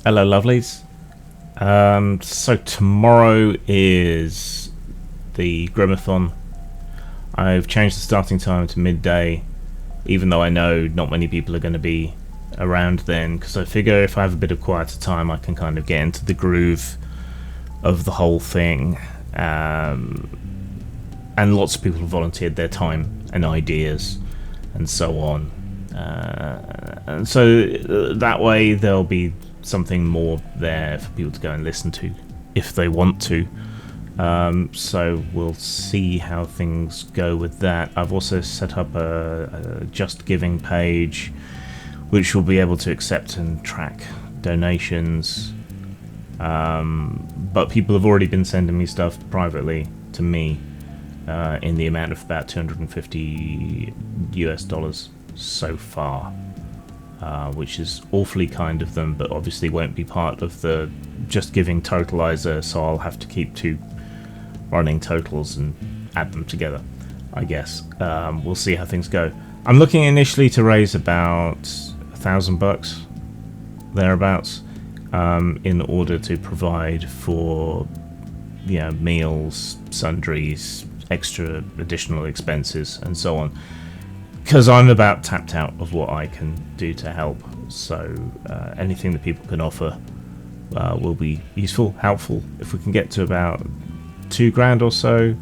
Hello, lovelies. So tomorrow is the Grimathon. I've changed the starting time to midday, even though I know not many people are going to be around then, because I figure if I have a bit of quieter time, I can kind of get into the groove of the whole thing. And lots of people have volunteered their time and ideas and so on. And so that way there'll be something more there for people to go and listen to if they want to. So we'll see how things go with that. I've also set up a Just Giving page which will be able to accept and track donations. But people have already been sending me stuff privately to me in the amount of about $250 US so far. Which is awfully kind of them, but obviously won't be part of the Just Giving totalizer, so I'll have to keep two running totals and add them together, I guess. We'll see how things go. I'm looking initially to raise about $1,000 thereabouts, in order to provide for meals, sundries, extra additional expenses, and so on. Because I'm about tapped out of what I can do to help, so anything that people can offer will be useful, helpful. If we can get to about $2,000 or so,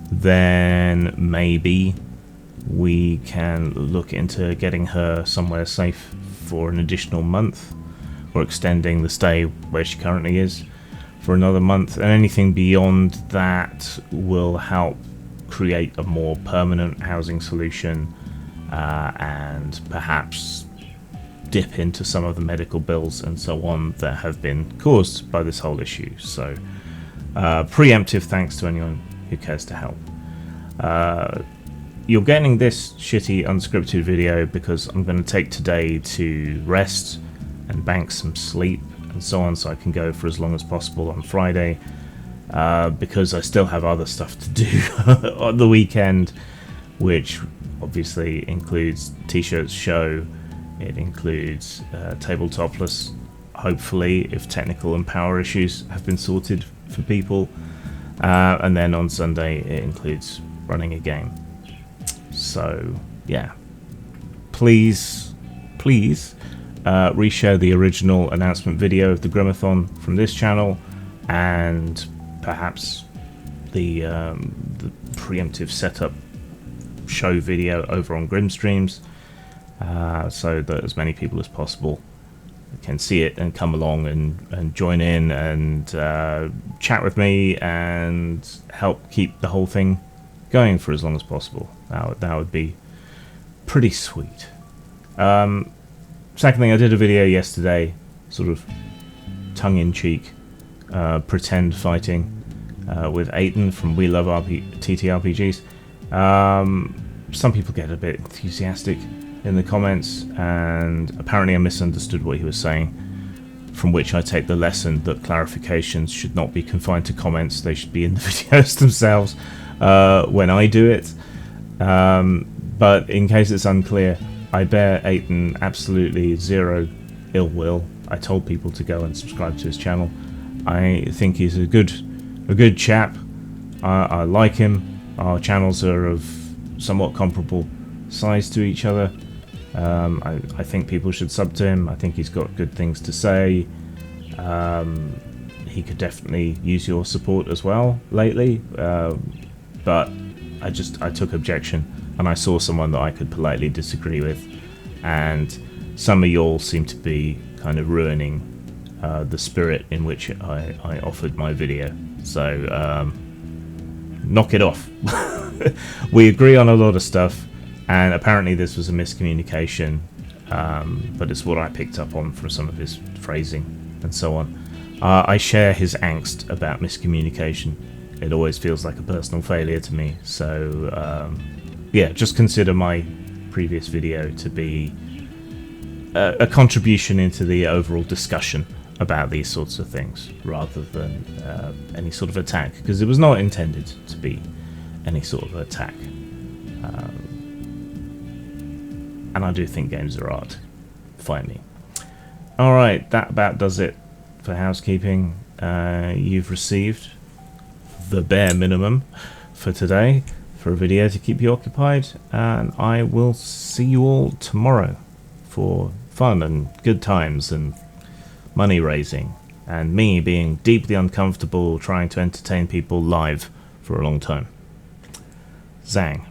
then maybe we can look into getting her somewhere safe for an additional month, or extending the stay where she currently is for another month. And anything beyond that will help create a more permanent housing solution. And perhaps dip into some of the medical bills and so on that have been caused by this whole issue. So preemptive thanks to anyone who cares to help. You're getting this shitty unscripted video because I'm going to take today to rest and bank some sleep and so on, so I can go for as long as possible on Friday, because I still have other stuff to do on the weekend, which obviously includes T-shirts show. It includes tabletopless, hopefully, if technical and power issues have been sorted for people. And then on Sunday it includes running a game. So yeah, please reshare the original announcement video of the Grimathon from this channel, and perhaps the preemptive setup show video over on Grimstreams, so that as many people as possible can see it and come along and join in and chat with me and help keep the whole thing going for as long as possible. That would be pretty sweet. Second thing, I did a video yesterday, sort of tongue-in-cheek, pretend fighting with Aiton from We Love TTRPGs. Some people get a bit enthusiastic in the comments, and apparently I misunderstood what he was saying, from which I take the lesson that clarifications should not be confined to comments. They should be in the videos themselves when I do it. But in case it's unclear, I bear Aiton absolutely zero ill will. I told people to go and subscribe to his channel. I think he's a good chap. I like him. Our channels are of somewhat comparable size to each other. I think people should sub to him. I think he's got good things to say. He could definitely use your support as well lately, but I took objection, and I saw someone that I could politely disagree with, and some of y'all seem to be kind of ruining the spirit in which I offered my video. So knock it off. We agree on a lot of stuff, and apparently this was a miscommunication, but it's what I picked up on from some of his phrasing and so on. I share his angst about miscommunication. It always feels like a personal failure to me, so yeah, just consider my previous video to be a contribution into the overall discussion about these sorts of things, rather than any sort of attack, because it was not intended to be any sort of attack. And I do think games are art. Fight me. Alright, that about does it for housekeeping. You've received the bare minimum for today for a video to keep you occupied, and I will see you all tomorrow for fun and good times and money raising, and me being deeply uncomfortable trying to entertain people live for a long time. Zang.